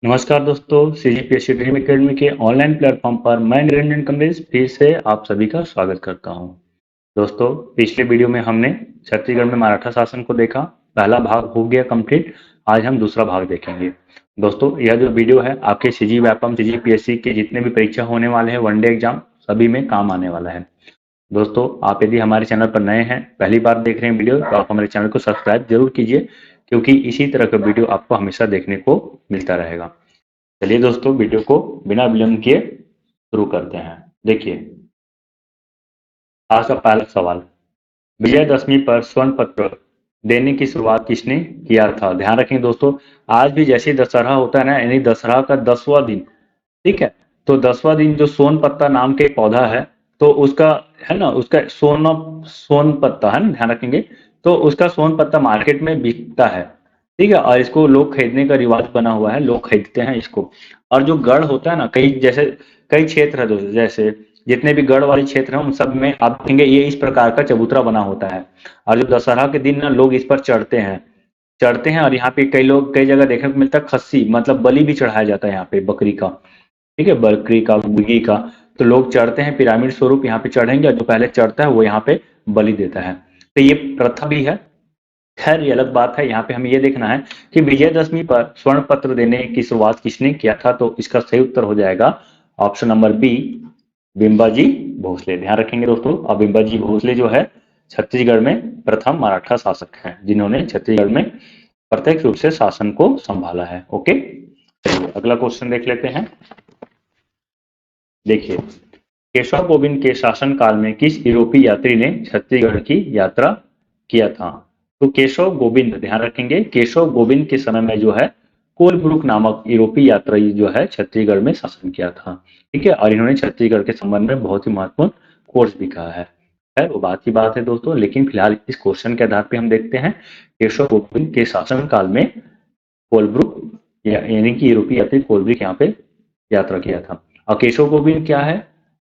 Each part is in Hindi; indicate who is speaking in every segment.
Speaker 1: नमस्कार दोस्तों, सीजीपीएससी ड्रीम एकेडमी के ऑनलाइन प्लेटफॉर्म पर मैं निरंजन कमलेश फिर से आप सभी का स्वागत करता हूं। दोस्तों, पिछले वीडियो में हमने छत्तीसगढ़ में मराठा शासन को देखा। पहला भाग हो गया कंप्लीट। आज हम दूसरा भाग देखेंगे। दोस्तों, यह जो वीडियो है आपके सीजी व्यापम सीजीपीएससी के जितने भी परीक्षा होने वाले हैं, वनडे एग्जाम सभी में काम आने वाला है। दोस्तों, आप यदि हमारे चैनल पर नए हैं, पहली बार देख रहे हैं वीडियो, तो आप हमारे चैनल को सब्सक्राइब जरूर कीजिए, क्योंकि इसी तरह का वीडियो आपको हमेशा देखने को मिलता रहेगा। चलिए दोस्तों, वीडियो को बिना विलंब किए शुरू करते हैं। देखिए, आज का पहला सवाल, विजयदशमी पर स्वर्ण पत्र देने की शुरुआत किसने किया था? ध्यान रखें दोस्तों, आज भी जैसे दशहरा होता है ना, यानी दशहरा का 10वां दिन, ठीक है, तो 10वां दिन जो सोन पत्ता नाम के पौधा है, तो उसका है ना, उसका सोन पत्ता है ना, ध्यान रखेंगे, तो उसका सोन पत्ता मार्केट में बिकता है। ठीक है, और इसको लोग खरीदने का रिवाज बना हुआ है, लोग खरीदते हैं इसको। और जो गढ़ होता है ना, कई जैसे कई क्षेत्र है दोस्तों, जैसे जितने भी गढ़ वाले क्षेत्र हैं उन सब में आप देखेंगे ये इस प्रकार का चबूतरा बना होता है। और जो दशहरा के दिन ना लोग इस पर चढ़ते हैं और यहाँ पे कई लोग कई जगह देखने को मिलता है खस्सी, मतलब बलि भी चढ़ाया जाता है यहाँ पे बकरी का। ठीक है, बकरी का, मुर्गी का। तो लोग चढ़ते हैं, पिरामिड स्वरूप यहाँ पे चढ़ेंगे, और जो पहले चढ़ता है वो यहाँ पे बलि देता है। तो ये प्रथा भी है। खैर, ये अलग बात है। यहाँ पे हमें ये देखना है कि विजयदशमी पर स्वर्ण पत्र देने की शुरुआत किसने किया था, तो इसका सही उत्तर हो जाएगा option number B, Bimbaji Bhosale. ध्यान रखेंगे दोस्तों, और बिम्बाजी भोसले जो है छत्तीसगढ़ में प्रथम मराठा शासक हैं, जिन्होंने छत्तीसगढ़ में प्रत्यक्ष रूप से शासन को संभाला है। ओके, चलिए अगला क्वेश्चन देख लेते हैं। देखिए, केशव गोविंद के शासन काल में किस यूरोपीय यात्री ने छत्तीसगढ़ की यात्रा किया था? तो केशव गोविंद, ध्यान रखेंगे, केशव गोविंद के समय में जो है कोलब्रुक नामक यूरोपीय यात्री जो है छत्तीसगढ़ में शासन किया था। ठीक है, और इन्होंने छत्तीसगढ़ के संबंध में बहुत ही महत्वपूर्ण कोर्स भी कहा है। खैर, वो बात की बात है दोस्तों, लेकिन फिलहाल इस क्वेश्चन के आधार पर हम देखते हैं केशव गोविंद के शासन काल में कोलब्रुक यानी कि यूरोपीय यात्री कोलब्रुक यहाँ पे यात्रा किया था। और केशव गोविंद क्या है?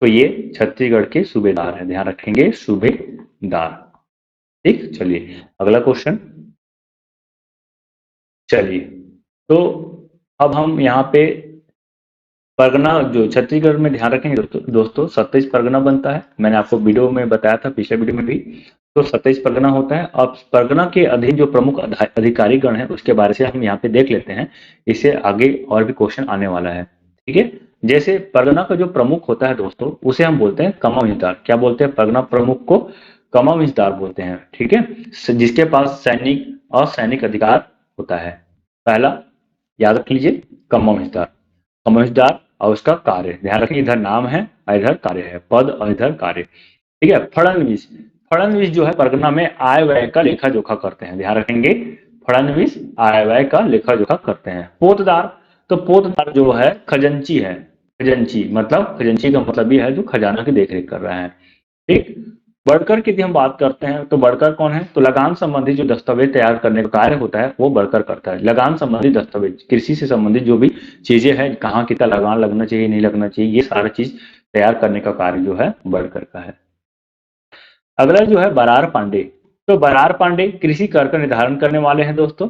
Speaker 1: तो ये छत्तीसगढ़ के सूबेदार हैं। ध्यान रखेंगे, सूबेदार। ठीक, चलिए अगला क्वेश्चन। चलिए, तो अब हम यहाँ पे परगना जो छत्तीसगढ़ में, ध्यान रखेंगे दोस्तों 27 परगना बनता है। मैंने आपको वीडियो में बताया था, पिछले वीडियो में भी। तो 27 परगना होता है। अब परगना के अधीन जो प्रमुख अधिकारी गण है उसके बारे से हम यहाँ पे देख लेते हैं। इससे आगे और भी क्वेश्चन आने वाला है। ठीक है, जैसे परगना का जो प्रमुख होता है दोस्तों, उसे हम बोलते हैं कमाविजदार। क्या बोलते हैं? परगना प्रमुख को कमाविजदार बोलते हैं। ठीक है, जिसके पास सैनिक और सैनिक अधिकार होता है। पहला याद रख लीजिए, कमाविजदार। कमाविजदार और उसका कार्य, ध्यान रखें, इधर नाम है और इधर कार्य है, पद और इधर कार्य। ठीक है, फड़नवीस। फड़नवीस जो है परगना में आय व्यय का लेखा जोखा करते हैं। ध्यान रखेंगे, फड़नवीस आय व्यय का लेखा जोखा करते हैं। पोतदार, तो पोतदार जो है खजंची है। खजंची मतलब, खजंची का मतलब ये है जो खजाना की देखरेख कर रहा है। ठीक, बड़कर की यदि हम बात करते हैं तो बड़कर कौन है? तो लगान संबंधी जो दस्तावेज तैयार करने का कार्य होता है वो बड़कर करता है। लगान संबंधी दस्तावेज, कृषि से संबंधित जो भी चीजें हैं, कहाँ कितना लगान लगना चाहिए, नहीं लगना चाहिए, ये सारा चीज तैयार करने का कार्य जो है बड़कर का है। अगला जो है बरार पांडे। तो बरार पांडे कृषि कर का निर्धारण करने वाले हैं दोस्तों।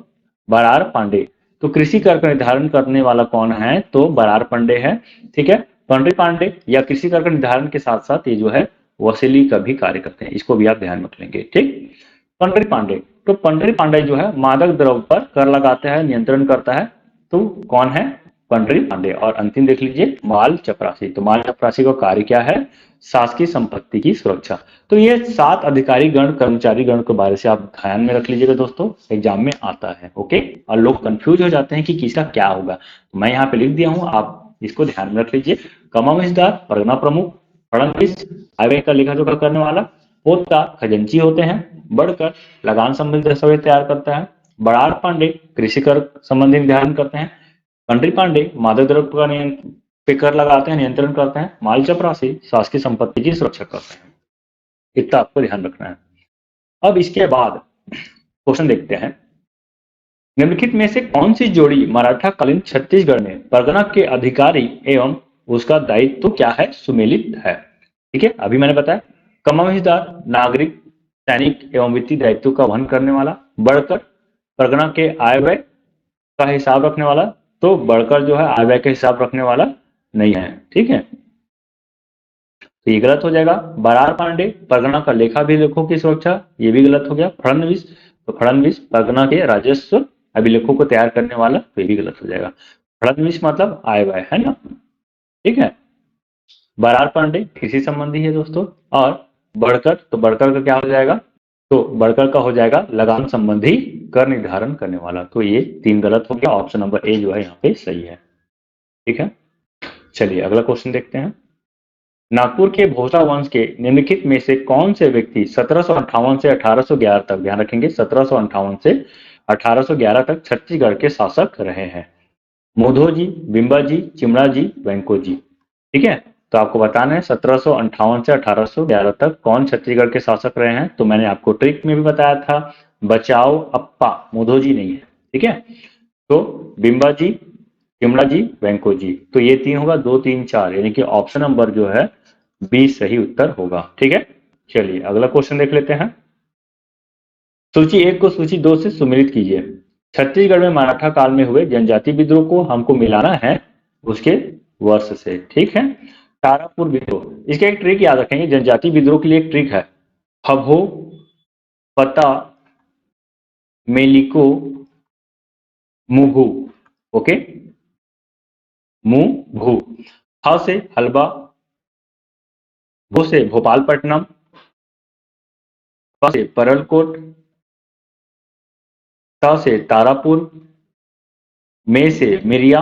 Speaker 1: बरार पांडे, तो कृषि कर का निर्धारण करने वाला कौन है? तो बरार पांडे है। ठीक है, पंडरी पांडे या कृषि कर का निर्धारण के साथ साथ ये जो है वसूली का भी कार्य करते हैं। इसको भी आप ध्यान रख लेंगे। ठीक, पंडरी पांडे, तो पंडरी पांडे जो है मादक द्रव्य पर कर लगाते हैं, नियंत्रण करता है। तो कौन है? पंडरी पांडे। और अंतिम देख लीजिए, माल चपरासी। तो माल चपरासी का कार्य क्या है? शासकीय संपत्ति की सुरक्षा। तो ये 7 अधिकारी गण, कर्मचारी गण के बारे से आप ध्यान में रख लीजिएगा दोस्तों, एग्जाम में आता है। ओके, और लोग कंफ्यूज हो जाते हैं कि किसका क्या होगा, तो मैं यहाँ पे लिख दिया हूँ, आप इसको ध्यान में रख लीजिए। कमाविजदार परगना प्रमुख, फड़नवीस आय का लेखा जोखा करने वाला, पोतदार खजंची होते हैं, बढ़कर लगान संबंधी दस्तावेज तैयार करता है, बड़ार पांडे कृषि कर संबंधी ध्यान करते हैं, पंडरी पांडे मादक द्रव्य का पे कर लगाते हैं, नियंत्रण करते हैं, माल चपरासी शासकीय संपत्ति की सुरक्षा करते हैं। इतना आपको ध्यान रखना है। अब इसके बाद क्वेश्चन देखते हैं, निम्नलिखित में से कौन सी जोड़ी मराठा कालीन छत्तीसगढ़ में परगना के अधिकारी एवं उसका दायित्व तो क्या है सुमेलित है? ठीक है, अभी मैंने बताया कमाविजदार नागरिक, सैनिक एवं वित्तीय दायित्व का वहन करने वाला, बढ़कर परगना के आय व्यय का हिसाब रखने वाला, तो बढ़कर जो है आय व्यय का हिसाब रखने वाला नहीं है, ठीक है। तो ये गलत हो जाएगा। बरार पांडे परगना का लेखा अभिलेखों की सुरक्षा, ये भी गलत हो गया। फडणवीस, तो फडणवीस परगना के राजस्व अभिलेखों को तैयार करने वाला, तो ये भी गलत हो जाएगा। फडणवीस मतलब आय व्यय, है ना, ठीक है। बरार पांडे कृषि संबंधी है दोस्तों। और बढ़कर, तो बढ़कर का क्या हो जाएगा, तो बढ़कर का हो जाएगा लगान संबंधी कर निर्धारण करने वाला। तो ये 3 गलत हो गया, ऑप्शन नंबर ए जो है यहाँ पे सही है, ठीक है। चलिए अगला क्वेश्चन देखते हैं। नागपुर के भोसला वंश के निम्नलिखित में से कौन से व्यक्ति 1758 से 1811 तक, ध्यान रखेंगे 1758 से 1811 तक छत्तीसगढ़ के शासक रहे हैं? मोधो जी, बिंबा जी, चिमड़ा जी, वेंको जी, ठीक है। तो आपको बताना है 1758 से 1811 तक कौन छत्तीसगढ़ के शासक रहे हैं। तो मैंने आपको ट्रिक में भी बताया था, बचाओ अप्पा, मोधो जी नहीं है, ठीक है। तो बिंबा जी, चिमड़ा जी, वेंको जी, तो ये 3 होगा, 2 3 4, यानी कि ऑप्शन नंबर जो है बी सही उत्तर होगा, ठीक है। चलिए अगला क्वेश्चन देख लेते हैं। सूची 1 को सूची 2 से सुमेलित कीजिए। छत्तीसगढ़ में मराठा काल में हुए जनजाति विद्रोह को हमको मिलाना है उसके वर्ष से, ठीक है। तारापुर विद्रोह, इसका एक ट्रिक याद रखेंगे, जनजाति विद्रोह के लिए एक ट्रिक है, हभो पता मेलिको मुहू, ओके, मुहू। ह से हलवा, भो से भोपालपट्टनम, प से परलकोट, त से तारापुर, मे से मिरिया,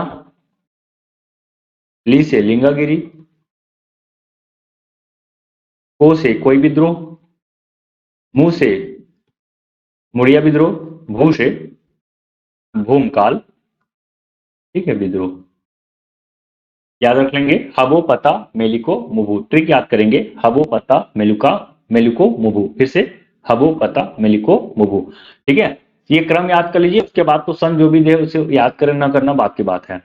Speaker 1: ली से लिंगागिरी, को से कोई विद्रोह, मु से मुड़िया विद्रोह, भू से भूमकाल, ठीक है, विद्रोह। याद रख लेंगे हबो पता मेलिको मुभू, ट्रिक याद करेंगे, हबो पता मेलुका मेलुको मुभू, फिर से हबो पता मेलिको मुभू, ठीक है। ये क्रम याद कर लीजिए, उसके बाद तो सन जो भी दे उसे याद करें ना करना बात की बात है,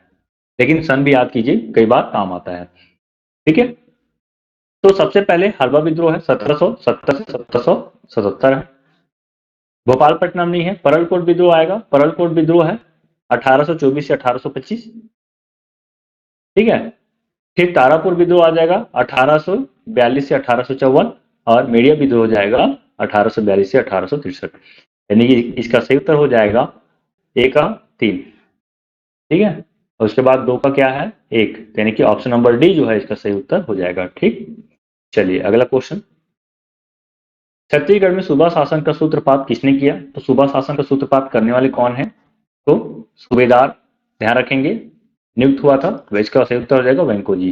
Speaker 1: लेकिन सन भी याद कीजिए, कई बार काम आता है, ठीक है। तो सबसे पहले हलवा विद्रोह है 1770 से 1777 है। भोपालपट्टनम नहीं है। परलकोट विद्रोह आएगा, परलकोट विद्रोह है 1824 से 1825, ठीक है। फिर तारापुर विद्रोह आ जाएगा 1842 से 1854, और मेड़िया विद्रोह हो जाएगा 1842 से 1863, यानी कि इसका सही उत्तर हो जाएगा ए का 3, ठीक है। और उसके बाद 2 का क्या है 1, यानी कि ऑप्शन नंबर डी जो है इसका सही उत्तर हो जाएगा, ठीक। चलिए अगला क्वेश्चन। छत्तीसगढ़ में सूबा शासन का सूत्रपात किसने किया? तो सूबा शासन का सूत्रपात करने वाले कौन है? तो सूबेदार, ध्यान रखेंगे, नियुक्त हुआ था, तो इसका सही उत्तर हो जाएगा वेंको जी,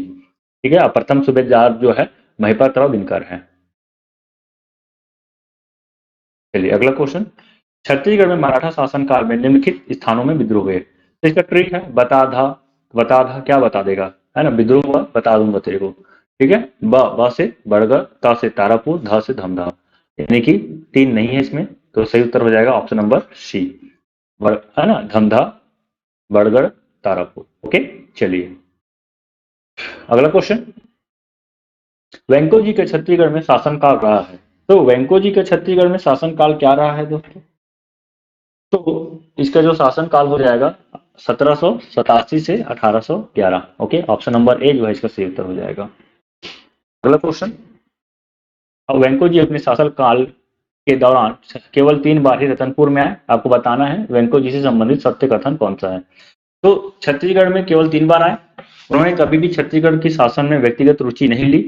Speaker 1: ठीक है। प्रथम सूबेदार जो है महिपाल राव दिनकर है। चलिए अगला क्वेश्चन। छत्तीसगढ़ में मराठा शासन काल में निम्नलिखित स्थानों में विद्रोह हुए। तो इसका ट्रिक है, बता धा क्या बता देगा, है ना, विद्रोह हुआ बता दूंगा तेरे को, ठीक है। ब से बड़गढ़, त से तारापुर, ध से धमधा, यानी कि 3 नहीं है इसमें, तो सही उत्तर हो जाएगा ऑप्शन नंबर सी, है ना, धमधा, बड़गढ़, तारापुर, ओके। चलिए अगला क्वेश्चन। वेंको जी के छत्तीसगढ़ में शासनकाल रहा है। तो वेंको जी के छत्तीसगढ़ में शासनकाल क्या रहा है दोस्तों? तो इसका जो शासन काल हो जाएगा 1787 से 1811, ओके, ऑप्शन नंबर ए जो है इसका सही उत्तर हो जाएगा। अगला क्वेश्चन। अब वेंको जी अपने शासन काल के दौरान केवल 3 बार ही रतनपुर में आए। आपको बताना है वेंको जी से संबंधित सत्य कथन कौन सा है। तो छत्तीसगढ़ में केवल 3 बार आए। उन्होंने कभी भी छत्तीसगढ़ की शासन में व्यक्तिगत रुचि नहीं ली।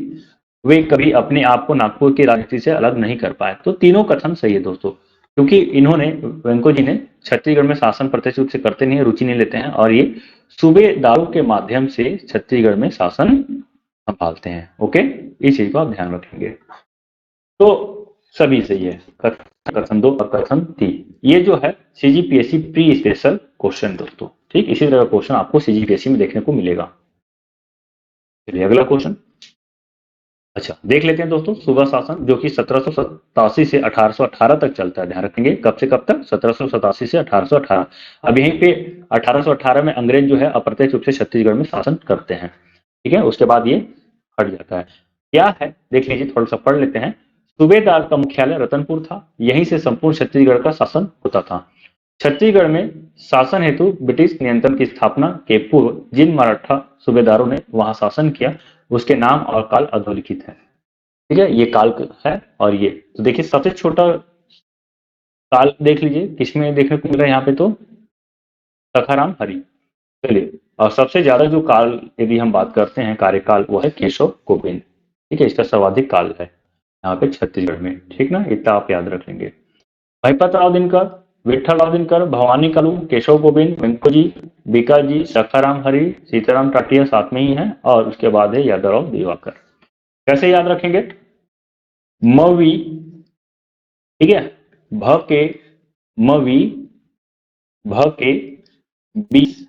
Speaker 1: वे कभी अपने आप को नागपुर की राजनीति से अलग नहीं कर पाए। तो तीनों कथन सही है दोस्तों, क्योंकि इन्होंने, वेंको जी ने छत्तीसगढ़ में शासन प्रत्यक्ष रूप से करते नहीं है, रुचि नहीं लेते हैं, और ये सूबेदारों के माध्यम से छत्तीसगढ़ में शासन संभालते हैं, ओके। इस चीज को आप ध्यान रखेंगे। तो सभी सही है, कथन 2 और कथन 3। ये जो है सीजीपीएससी प्री स्पेशल क्वेश्चन दोस्तों, ठीक, इसी तरह का क्वेश्चन आपको सीजीपीएससी में देखने को मिलेगा। चलिए अगला क्वेश्चन। अच्छा देख लेते हैं दोस्तों, सूबा शासन जो कि 1787 से 1818 तक चलता है, ध्यान रखेंगे कब से कब तक, 1787 से 1818। अब यहीं पे 1818 में अंग्रेज जो है अप्रत्यक्ष रूप से छत्तीसगढ़ में शासन करते हैं, ठीक है, उसके बाद ये हट जाता है। क्या है देख लीजिए, थोड़ा सा पढ़ लेते हैं। सूबेदार का मुख्यालय रतनपुर था, यहीं से संपूर्ण छत्तीसगढ़ का शासन होता था। छत्तीसगढ़ में शासन हेतु ब्रिटिश नियंत्रण की स्थापना के पूर्व जिन मराठा सूबेदारों ने वहां शासन किया उसके नाम और काल अधोलिखित है। ठीक है, ये काल है और ये तो देखिए सबसे छोटा काल देख लीजिए किसमें देखने को मिल रहा है यहाँ पे तो सखाराम हरि। चलिए, और सबसे ज्यादा जो काल यदि हम बात करते हैं कार्यकाल वो है केशव गोविंद। ठीक है, इसका सर्वाधिक काल है यहाँ पे छत्तीसगढ़ में। ठीक ना, इतना आप याद रख लेंगे। महिपतराव दिनकर, विठ्ठलराव दिनकर, भवानी कालू, केशव गोविंद, वेंकोजी, बीकाजी, सखाराम हरि, सीताराम टाटिया साथ में ही है और उसके बाद है यादवराव दिवाकर। कैसे याद रखेंगे? मवी, ठीक है, भ के मवी, भ के 20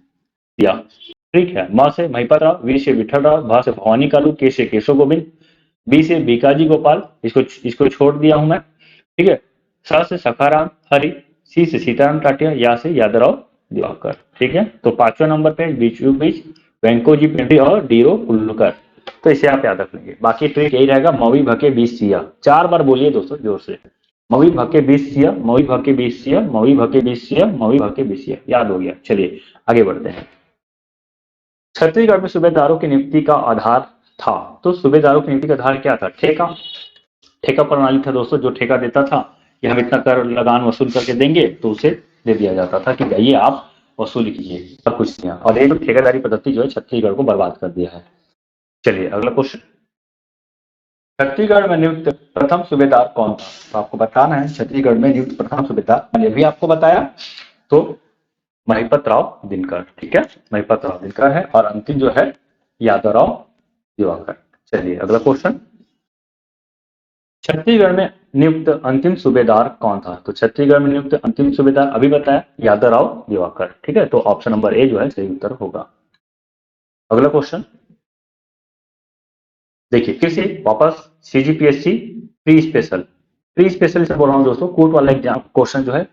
Speaker 1: या ठीक है, म से महिपतराव, वी से विठलराव, भ से भवानी कालू, के से केशव गोविंद, बी से बीकाजी गोपाल, इसको छोड़ दिया हूं मैं। ठीक है, स से सखाराम हरि, सी से सीताराम टाटिया, या से यादवराव दिवाकर। ठीक है, तो 5वें नंबर पे बीचों बीच वेंकोजी पेंड्री और डीरो कुल्लूकर। तो इसे आप याद रख लेंगे। बाकी ट्रिक यही रहेगा, मवी भके 20 सिया। 4 बार बोलिए दोस्तों जोर से, मवी भके 20 सिया, मवी भके 20 सिया, मवी भके 20 सिया, मवी भके 20 सिया। याद हो गया। चलिए आगे बढ़ते हैं। छत्तीसगढ़ में सूबेदारों की नियुक्ति का आधार था। तो सूबेदारों की नियुक्ति का आधार क्या था? ठेका। ठेका प्रणाली था दोस्तों, जो ठेका देता था कि हम इतना कर लगान वसूल करके देंगे तो उसे दे दिया जाता था कि जाइए आप वसूली कीजिए, सब कुछ किया। और ये जो ठेकेदारी पद्धति जो है छत्तीसगढ़ को बर्बाद कर दिया है। चलिए अगला क्वेश्चन, छत्तीसगढ़ में नियुक्त प्रथम सूबेदार कौन था? तो आपको बताना है छत्तीसगढ़ में नियुक्त प्रथम सूबेदार, मैंने भी आपको बताया तो महिपत राव दिनकर। ठीक है, महिपत राव दिनकर है और अंतिम जो है यादवराव दिवाकर। चलिए अगला क्वेश्चन, छत्तीसगढ़ में नियुक्त अंतिम सूबेदार कौन था? तो छत्तीसगढ़ में नियुक्त अंतिम सूबेदार अभी बताया, यादवराव दिवाकर। ठीक है, तो ऑप्शन नंबर ए जो है सही उत्तर होगा। अगला क्वेश्चन देखिए, फिर से वापस सीजीपीएससी प्री स्पेशल से बोल रहा हूँ दोस्तों। कोर्ट वाला एग्जाम क्वेश्चन जो है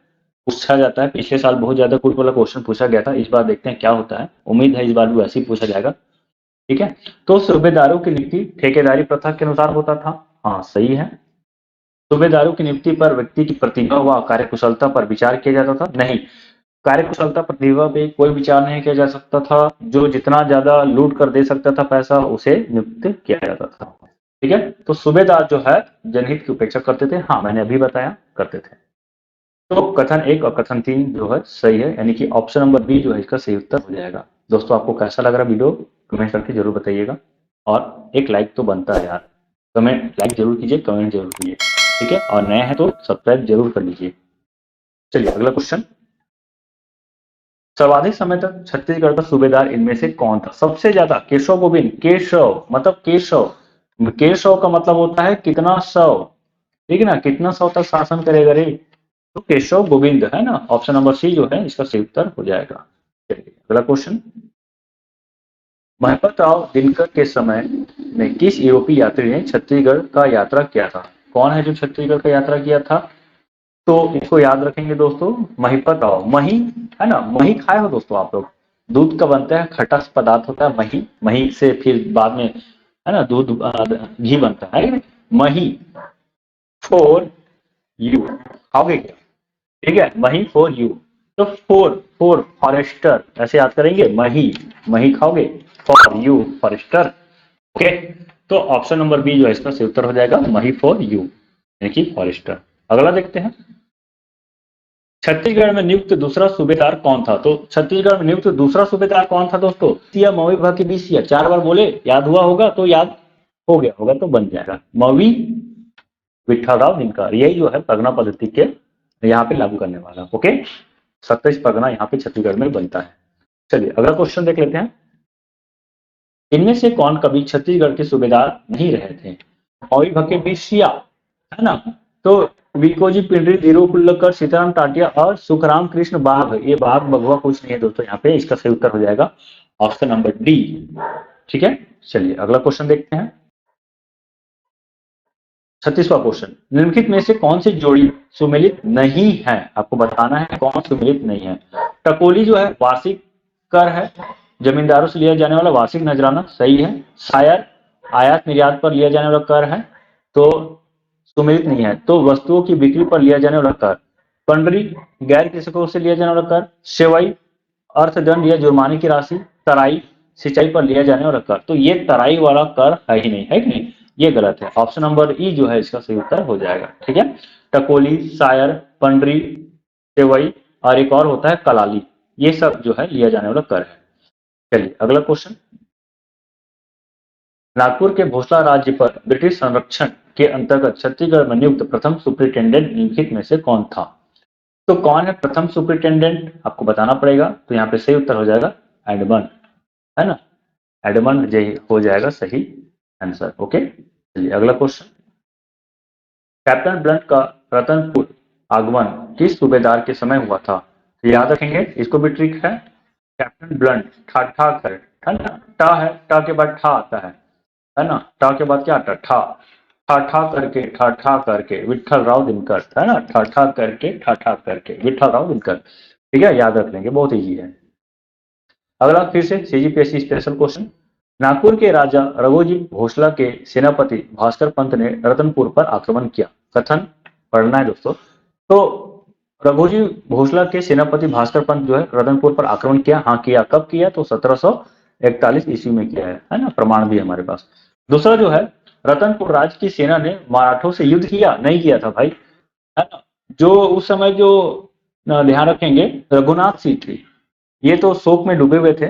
Speaker 1: पूछा जाता है। पिछले साल बहुत ज्यादा कोर्ट वाला क्वेश्चन पूछा गया था, इस बार देखते हैं क्या होता है। उम्मीद है इस बार भी वैसे ही पूछा जाएगा। ठीक है, तो सूबेदारों की नियुक्ति ठेकेदारी प्रथा के अनुसार होता था। हाँ सही है। सूबेदारों की नियुक्ति पर व्यक्ति की प्रतिभा व कार्यकुशलता पर विचार किया जाता था? नहीं, कार्यकुशलता प्रतिभा पे कोई विचार नहीं किया जा सकता था। जो जितना ज्यादा लूट कर दे सकता था पैसा उसे नियुक्त किया जाता था। ठीक है, तो सूबेदार जो है जनहित की उपेक्षा करते थे। हाँ मैंने अभी बताया करते थे। तो कथन 1 और कथन 3 जो है सही है, यानी कि ऑप्शन नंबर बी जो है इसका सही उत्तर हो जाएगा। दोस्तों आपको कैसा लग रहा वीडियो कमेंट करके जरूर बताइएगा और एक लाइक तो बनता है यार। कमेंट लाइक जरूर कीजिए, कमेंट जरूर कीजिए। ठीक है, और नए हैं तो सब्सक्राइब जरूर कर लीजिए। चलिए अगला क्वेश्चन, सर्वाधिक समय तक छत्तीसगढ़ का सूबेदार इनमें से कौन था? सबसे ज्यादा केशव गोविंद। केशव मतलब केशव, केशव का मतलब होता है कितना सौ। ठीक है ना, कितना सौ तक शासन करेगा रे, तो केशव गोविंद है ना। ऑप्शन नंबर सी जो है इसका सही उत्तर हो जाएगा। चलिए अगला क्वेश्चन, महपत राव दिनकर के समय में किस यूरोपीय यात्री ने छत्तीसगढ़ का यात्रा किया था? कौन है जो छत्तीसगढ़ का यात्रा किया था? तो इसको याद रखेंगे दोस्तों, महिपत राव। मही है ना, मही खाए हो दोस्तों आप लोग? दूध का बनता है, खट्टा पदार्थ होता है मही। मही से फिर बाद में है ना दूध घी बनता है कि नहीं? मही फॉर यू खाओगे क्या? ठीक है, मही फॉर यू। तो फोर फोर फॉरेस्टर ऐसे याद करेंगे, मही मही खाओगे, फॉर यू फॉरेस्टर। ओके, तो ऑप्शन नंबर बी जो है इसका सही उत्तर हो जाएगा, मही फॉर यू यानी कि फॉरेस्टर। अगला देखते हैं, छत्तीसगढ़ में नियुक्त दूसरा सूबेदार कौन था? तो छत्तीसगढ़ में नियुक्त दूसरा सूबेदार कौन था दोस्तों? सिया मवी भा के 20 सिया। 4 बार बोले, याद हुआ होगा तो याद हो गया होगा तो बन जाएगा, मवी विठ्ठलराव दिनकर। यही जो है परगना पद्धति के यहाँ पे लागू करने वाला। ओके, 27 परगना यहाँ पे छत्तीसगढ़ में बनता है। चलिए अगला क्वेश्चन देख लेते हैं, इनमें से कौन कभी छत्तीसगढ़ के सूबेदार नहीं रहे थे? मवी भके 20 सिया है ना, तो विकोजी पिंडरी, धीरू कुल्लकर, सीताराम टाटिया और सुखराम कृष्ण बाघ। ये बाघ बघवा कुछ नहीं है दोस्तों यहाँ पे, इसका सही उत्तर हो जाएगा ऑप्शन नंबर डी। ठीक है, चलिए अगला क्वेश्चन देखते हैं, 36वां क्वेश्चन, निम्नलिखित में से कौन सी जोड़ी सुमेलित नहीं है? आपको बताना है कौन सुमेलित नहीं है। टकोली जो है वार्षिक कर है, जमींदारों से लिया जाने वाला वार्षिक नजराना सही है। शायर आयात निर्यात पर लिया जाने वाला कर है तो सुमेलित नहीं है। तो वस्तुओं की बिक्री पर लिया जाने वाला कर, पंडरी गैर कृषकों से लिया जाने वाला कर, सेवाई अर्थदंड या जुर्माने की राशि, तराई सिंचाई पर लिया जाने वाला कर। तो ये तराई वाला कर है ही नहीं, है कि नहीं, ये गलत है। ऑप्शन नंबर ई जो है इसका सही उत्तर हो जाएगा। ठीक है, टकोली, सायर, पंडरी, सेवई और एक और होता है कलाली, ये सब जो है लिया जाने वाला कर है। चलिए अगला क्वेश्चन, नागपुर के भोसला राज्य पर ब्रिटिश संरक्षण के अंतर्गत छत्तीसगढ़ में नियुक्त प्रथम सुपरिटेंडेंट निम्नलिखित में से कौन था। तो कौन है प्रथम सुपरिटेंडेंट, आपको बताना पड़ेगा। तो यहाँ पे सही उत्तर हो जाएगा एडमंड, है ना, एडमंड जे हो जाएगा सही आंसर। ओके, चलिए अगला क्वेश्चन, कैप्टन ब्लंट का रतनपुर आगमन किस सूबेदार के समय हुआ था। तो याद रखेंगे, इसको भी ट्रिक है। कैप्टन ब्लंट, ठा ठा कर, है ना, टा है, टा के बाद ठा आता है ना, टा के बाद क्या आता है, ठा, ठा ठा करके विठल राव दिनकर, है ना, ठा ठा करके विठल राव दिनकर। ठीक है, याद रख लेंगे, बहुत ईजी है। अगला फिर से सीजीपीएससी स्पेशल क्वेश्चन, नागपुर के राजा रघुजी भोसला के सेनापति भास्कर पंत ने रतनपुर पर आक्रमण किया। कथन पढ़ना है दोस्तों। तो रघुजी भोसला के सेनापति भास्कर पंत जो है रतनपुर पर आक्रमण किया। हाँ किया, कब किया, तो 1741 ईस्वी में किया है ना, प्रमाण भी हमारे पास। दूसरा जो है, रतनपुर राज की सेना ने मराठों से युद्ध किया, नहीं किया था भाई, है ना। जो उस समय जो ध्यान रखेंगे, रघुनाथ सिंह थी, ये तो शोक में डूबे हुए थे।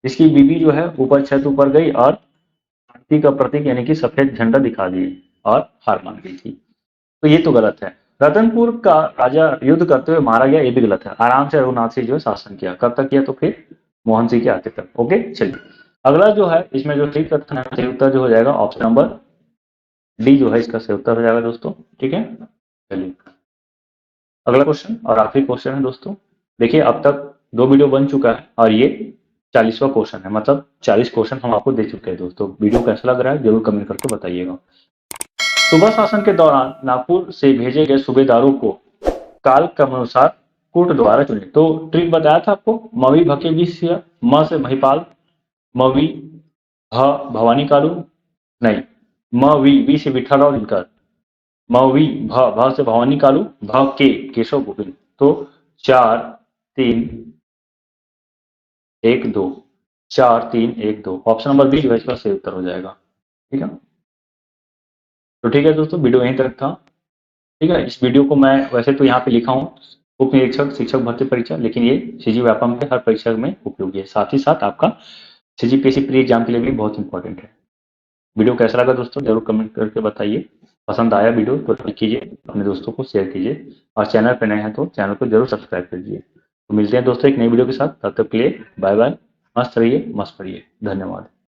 Speaker 1: इसकी बीवी जो है ऊपर छत ऊपर गई और शांति का प्रतीक यानी कि सफेद झंडा दिखा दिए और हार मान गई थी। तो ये तो गलत है। रतनपुर का राजा युद्ध करते हुए मारा गया, ये भी गलत है। आराम से रघुनाथ सिंह जो है शासन किया, कब तक किया, तो फिर मोहन सिंह के आते तक। ओके, चलिए अगला जो है, इसमें जो सही कथन है, सही उत्तर जो हो जाएगा ऑप्शन नंबर डी जो है इसका सही उत्तर हो जाएगा दोस्तों। ठीक है, चलिए अगला क्वेश्चन और आखिरी क्वेश्चन है दोस्तों। देखिए अब तक 2 वीडियो बन चुका है और ये 40वां क्वेश्चन है, मतलब 40 क्वेश्चन हम आपको दे चुके हैं दोस्तों। वीडियो कैसा लग रहा है जरूर कमेंट करके बताइएगा। सुबह शासन के दौरान नागपुर से भेजे गए सूबेदारों को काल क्रमानुसार कोर्ट द्वारा चुने। तो ट्रिक बताया था आपको, मवी भके विषय, म से महिपाल, मवी भ भवानी कालू, नहीं, वी से विठलराव दिनकर, मवी भ से भवानी कालू, भ के केशव गोविंद। तो 4 3 1 2, 4 3 1 2, ऑप्शन नंबर बी जो है इसका सही उत्तर हो जाएगा। ठीक है, तो ठीक है दोस्तों, वीडियो यहीं तक था। ठीक है, इस वीडियो को मैं वैसे तो यहाँ पे लिखा हूँ उप निरीक्षक शिक्षक भर्ती परीक्षा, लेकिन ये सीजी व्यापम के हर परीक्षा में उपयोगी है। साथ ही साथ आपका सीजीपीएससी प्री एग्जाम के लिए भी बहुत इंपॉर्टेंट है। वीडियो कैसा लगा दोस्तों जरूर कमेंट करके बताइए। पसंद आया वीडियो तो लाइक कीजिए, अपने दोस्तों को शेयर कीजिए और चैनल पर नए हैं तो चैनल को जरूर सब्सक्राइब कीजिए। तो मिलते हैं दोस्तों एक नई वीडियो के साथ, तब तक के लिए बाय बाय। मस्त रहिए, मस्त रहिए, धन्यवाद।